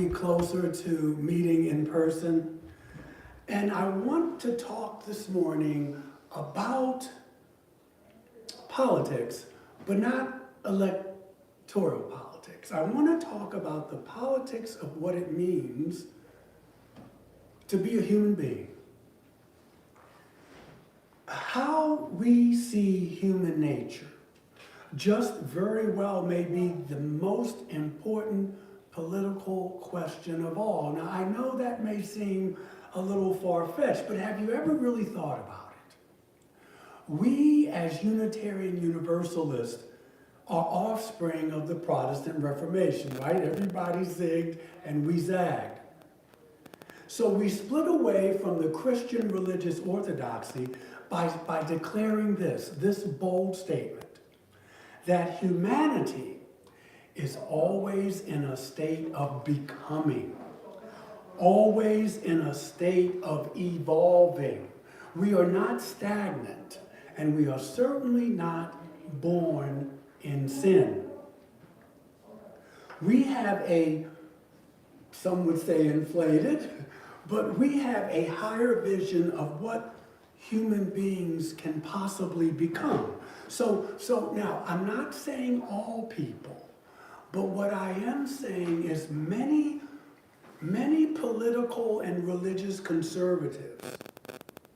we closer to meeting in person. And I want to talk this morning about politics, but not electoral politics. I want to talk about the politics of what it means to be a human being. How we see human nature just very well may be the most important political question of all. Now, I know that may seem a little far-fetched, but have you ever really thought about it? We, as Unitarian Universalists, are offspring of the Protestant Reformation, right? Everybody zigged and we zagged. So we split away from the Christian religious orthodoxy by declaring this bold statement, that humanity is always in a state of becoming, always in a state of evolving. We are not stagnant, and we are certainly not born in sin. We have some would say inflated, but we have a higher vision of what human beings can possibly become. So now, I'm not saying all people, but what I am saying is many political and religious conservatives,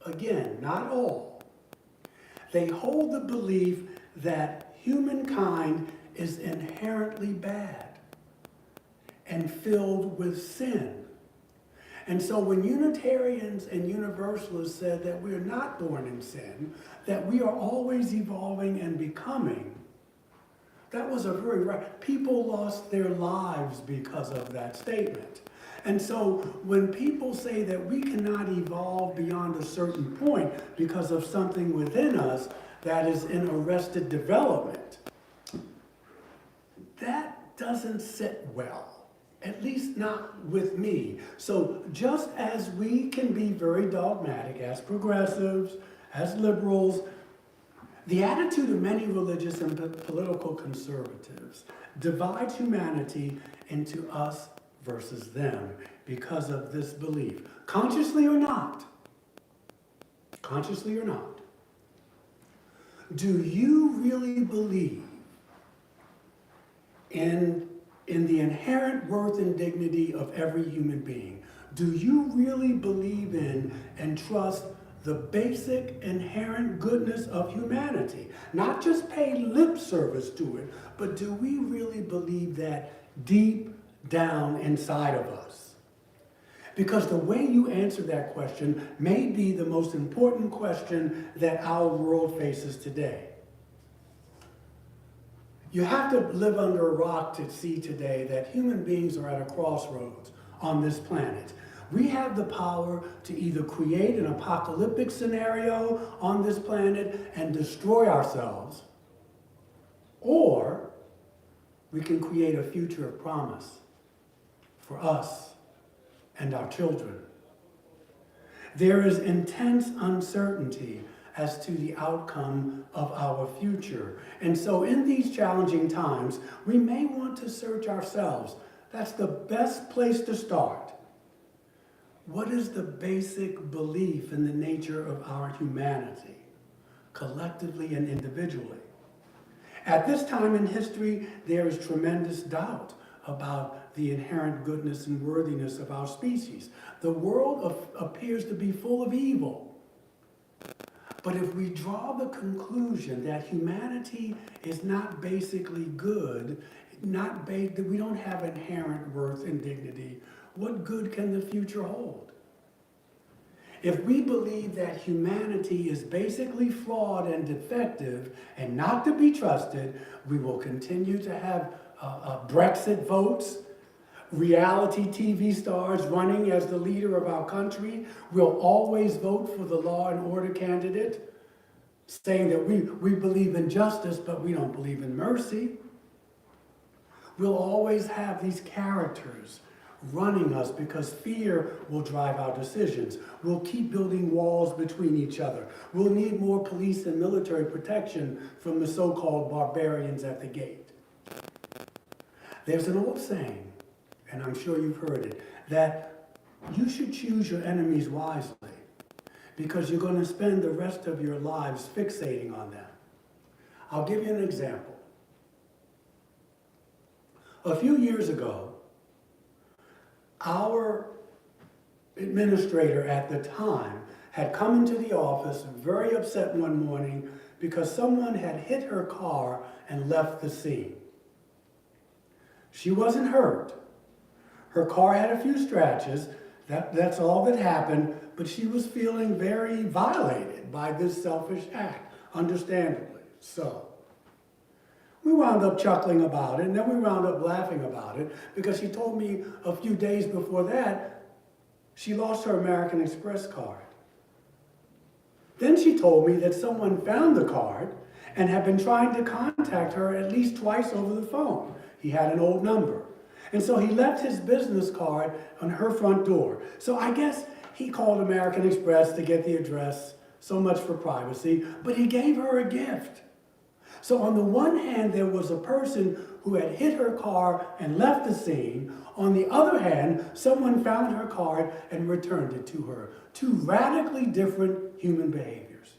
again, not all, they hold the belief that humankind is inherently bad and filled with sin. And so when Unitarians and Universalists said that we're not born in sin, that we are always evolving and becoming, that was a very right. People lost their lives because of that statement. And so when people say that we cannot evolve beyond a certain point because of something within us that is in arrested development, that doesn't sit well. At least not with me. So just as we can be very dogmatic as progressives, as liberals, the attitude of many religious and political conservatives divides humanity into us versus them because of this belief. Consciously or not, do you really believe in the inherent worth and dignity of every human being? Do you really believe in and trust the basic inherent goodness of humanity? Not just pay lip service to it, but do we really believe that deep down inside of us? Because the way you answer that question may be the most important question that our world faces today. You have to live under a rock to see today that human beings are at a crossroads on this planet. We have the power to either create an apocalyptic scenario on this planet and destroy ourselves, or we can create a future of promise for us and our children. There is intense uncertainty as to the outcome of our future. And so in these challenging times, we may want to search ourselves. That's the best place to start. What is the basic belief in the nature of our humanity, collectively and individually? At this time in history, there is tremendous doubt about the inherent goodness and worthiness of our species. The world appears to be full of evil. But if we draw the conclusion that humanity is not basically good, that we don't have inherent worth and dignity, what good can the future hold? If we believe that humanity is basically flawed and defective and not to be trusted, we will continue to have Brexit votes, reality TV stars running as the leader of our country. We'll always vote for the law and order candidate, saying that we believe in justice, but we don't believe in mercy. We'll always have these characters running us because fear will drive our decisions. We'll keep building walls between each other. We'll need more police and military protection from the so-called barbarians at the gate. There's an old saying, and I'm sure you've heard it, that you should choose your enemies wisely because you're going to spend the rest of your lives fixating on them. I'll give you an example. A few years ago, our administrator at the time had come into the office very upset one morning because someone had hit her car and left the scene. She wasn't hurt. Her car had a few scratches. That's all that happened, but she was feeling very violated by this selfish act, understandably so. We wound up chuckling about it, and then we wound up laughing about it because she told me a few days before that she lost her American Express card. Then she told me that someone found the card and had been trying to contact her at least twice over the phone. He had an old number. And so he left his business card on her front door. So I guess he called American Express to get the address, so much for privacy, but he gave her a gift. So on the one hand, there was a person who had hit her car and left the scene. On the other hand, someone found her card and returned it to her. Two radically different human behaviors.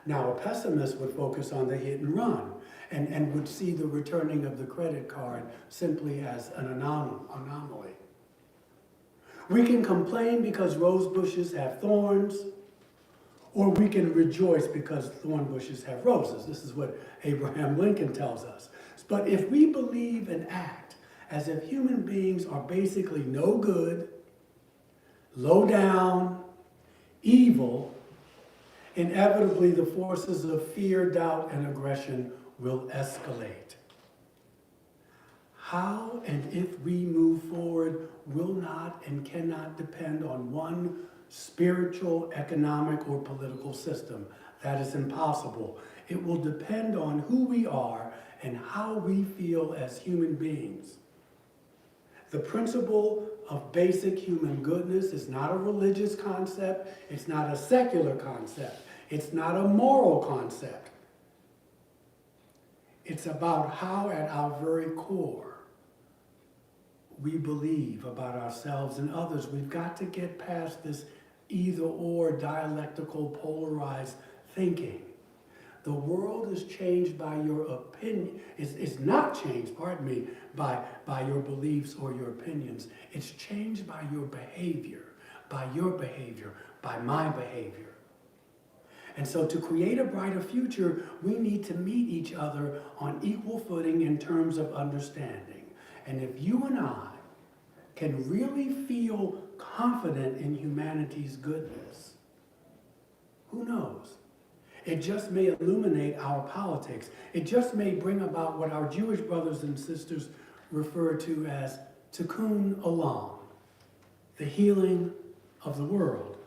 Now, a pessimist would focus on the hit and run and would see the returning of the credit card simply as an anomaly. We can complain because rose bushes have thorns, or we can rejoice because thorn bushes have roses. This is what Abraham Lincoln tells us. But if we believe and act as if human beings are basically no good, low down, evil, inevitably the forces of fear, doubt, and aggression will escalate. How and if we move forward will not and cannot depend on one spiritual, economic, or political system. That is impossible. It will depend on who we are and how we feel as human beings. The principle of basic human goodness is not a religious concept. It's not a secular concept. It's not a moral concept. It's about how at our very core we believe about ourselves and others. We've got to get past this either-or dialectical polarized thinking. The world is changed by your opinion. It's not changed, pardon me, by your beliefs or your opinions. It's changed by your behavior, by my behavior. And so to create a brighter future, we need to meet each other on equal footing in terms of understanding. And if you and I can really feel confident in humanity's goodness, who knows? It just may illuminate our politics. It just may bring about what our Jewish brothers and sisters refer to as tikkun olam, the healing of the world.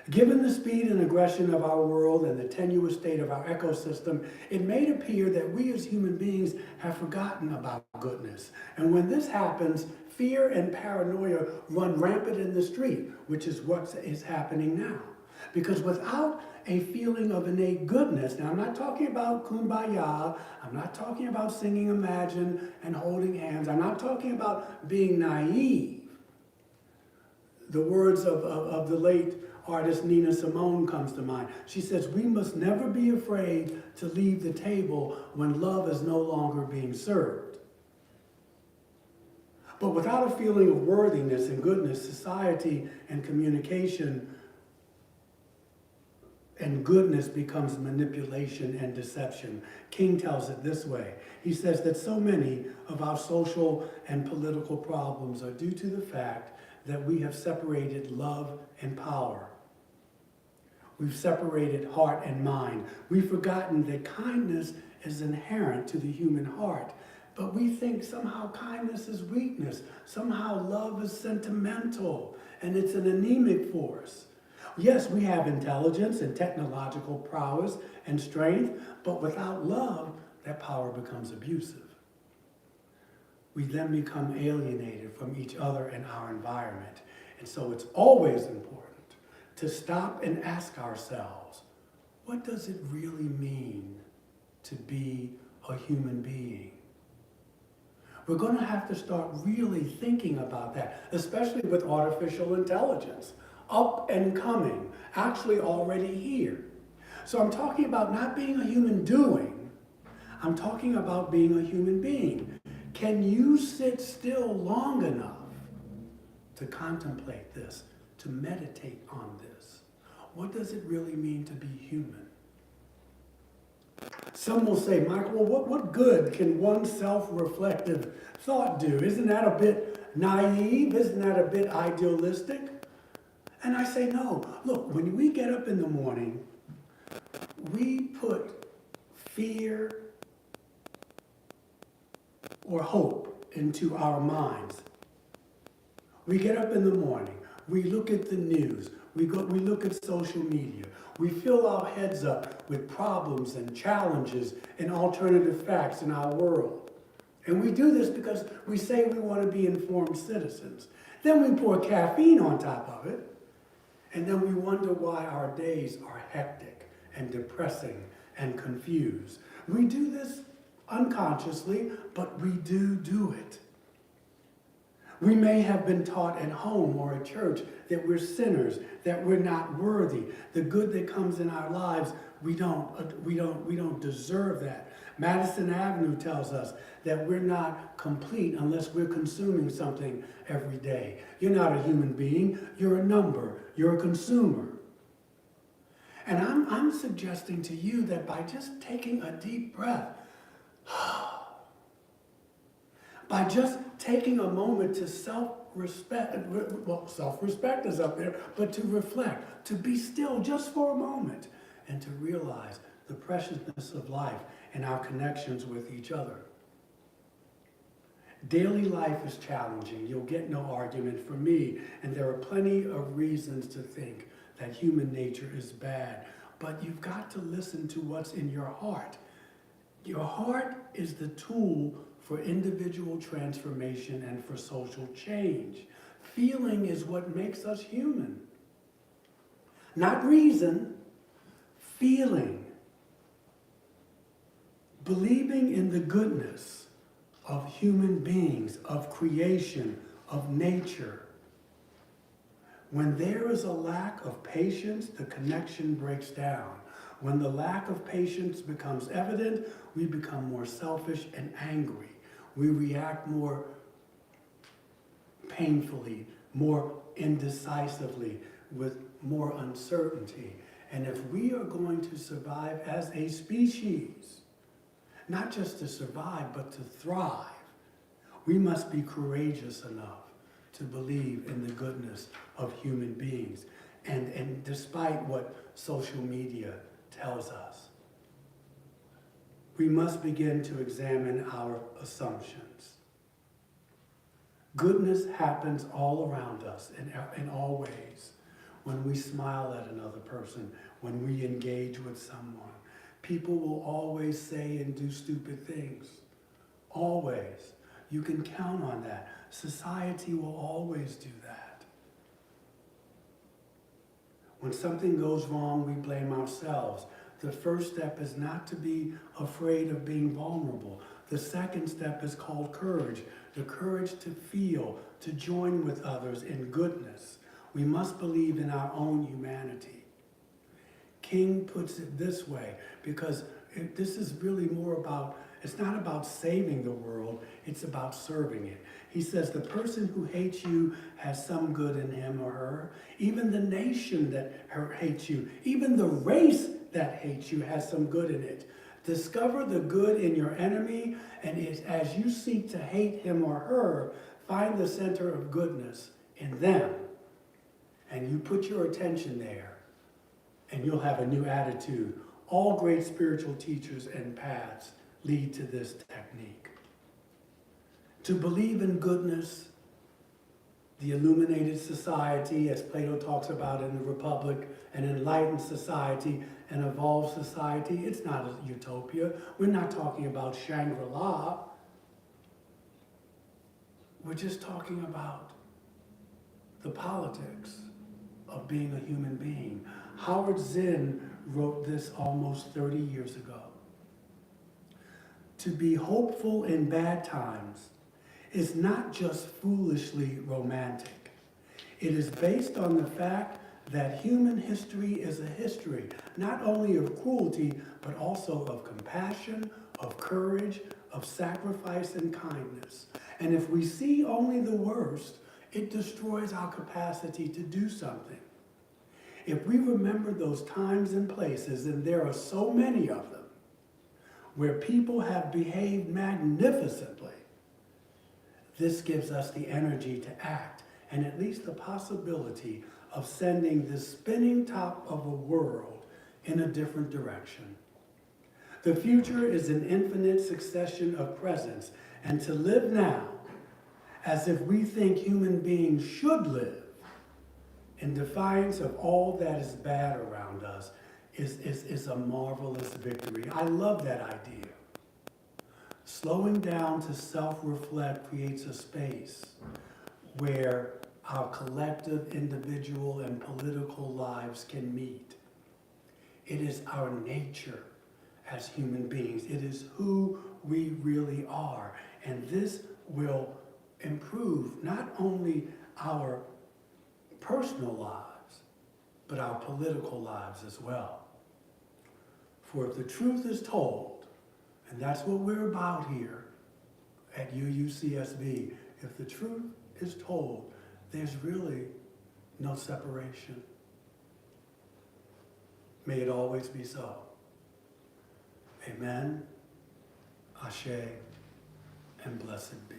Given the speed and aggression of our world and the tenuous state of our ecosystem, it may appear that we as human beings have forgotten about goodness. And when this happens, fear and paranoia run rampant in the street, which is what is happening now. Because without a feeling of innate goodness, now I'm not talking about kumbaya, I'm not talking about singing Imagine and holding hands, I'm not talking about being naive. The words of the late artist Nina Simone comes to mind. She says, we must never be afraid to leave the table when love is no longer being served. But without a feeling of worthiness and goodness, society and communication and goodness becomes manipulation and deception. King tells it this way. He says that so many of our social and political problems are due to the fact that we have separated love and power. We've separated heart and mind. We've forgotten that kindness is inherent to the human heart. But we think somehow kindness is weakness. Somehow love is sentimental and it's an anemic force. Yes, we have intelligence and technological prowess and strength, but without love, that power becomes abusive. We then become alienated from each other and our environment. And so it's always important to stop and ask ourselves, what does it really mean to be a human being? We're going to have to start really thinking about that, especially with artificial intelligence, up and coming, actually already here. So I'm talking about not being a human doing, I'm talking about being a human being. Can you sit still long enough to contemplate this, to meditate on this? What does it really mean to be human? Some will say, Michael, well, what good can one self-reflective thought do? Isn't that a bit naive? Isn't that a bit idealistic? And I say, no. Look, when we get up in the morning, we put fear or hope into our minds. We get up in the morning, we look at the news, we look at social media, we fill our heads up with problems and challenges and alternative facts in our world. And we do this because we say we want to be informed citizens. Then we pour caffeine on top of it, and then we wonder why our days are hectic and depressing and confused. We do this unconsciously, but we do it. We may have been taught at home or at church that we're sinners, that we're not worthy. The good that comes in our lives, we don't deserve that. Madison Avenue tells us that we're not complete unless we're consuming something every day. You're not a human being, you're a number, you're a consumer. And I'm suggesting to you that by just taking a deep breath, by just taking a moment to self-respect, well, self-respect is up there, but to reflect, to be still just for a moment, and to realize the preciousness of life and our connections with each other. Daily life is challenging. You'll get no argument from me, and there are plenty of reasons to think that human nature is bad, but you've got to listen to what's in your heart. Your heart is the tool for individual transformation and for social change. Feeling is what makes us human. Not reason, feeling. Believing in the goodness of human beings, of creation, of nature. When there is a lack of patience, the connection breaks down. When the lack of patience becomes evident, we become more selfish and angry. We react more painfully, more indecisively, with more uncertainty. And if we are going to survive as a species, not just to survive, but to thrive, we must be courageous enough to believe in the goodness of human beings. And despite what social media tells us, we must begin to examine our assumptions. Goodness happens all around us in all ways. When we smile at another person, when we engage with someone, people will always say and do stupid things. Always. You can count on that. Society will always do that. When something goes wrong, we blame ourselves. The first step is not to be afraid of being vulnerable. The second step is called courage. The courage to feel, to join with others in goodness. We must believe in our own humanity. King puts it this way, because this is really more about, it's not about saving the world, it's about serving it. He says, the person who hates you has some good in him or her. Even the nation that hates you, even the race that hates you has some good in it. Discover the good in your enemy, and as you seek to hate him or her, find the center of goodness in them. And you put your attention there, and you'll have a new attitude. All great spiritual teachers and paths lead to this technique. To believe in goodness, the illuminated society, as Plato talks about in the Republic, an enlightened society, an evolved society, it's not a utopia. We're not talking about Shangri-La. We're just talking about the politics of being a human being. Howard Zinn wrote this almost 30 years ago. To be hopeful in bad times is not just foolishly romantic. It is based on the fact that human history is a history not only of cruelty, but also of compassion, of courage, of sacrifice and kindness. And if we see only the worst, it destroys our capacity to do something. If we remember those times and places, and there are so many of them, where people have behaved magnificently, this gives us the energy to act, and at least the possibility of sending this spinning top of a world in a different direction. The future is an infinite succession of presents, and to live now as if we think human beings should live in defiance of all that is bad around us is a marvelous victory. I love that idea. Slowing down to self-reflect creates a space where our collective, individual, and political lives can meet. It is our nature as human beings. It is who we really are. And this will improve not only our personal lives, but our political lives as well. For if the truth is told, and that's what we're about here at UUCSB, if the truth is told, there's really no separation. May it always be so. Amen, Ashe, and blessed be.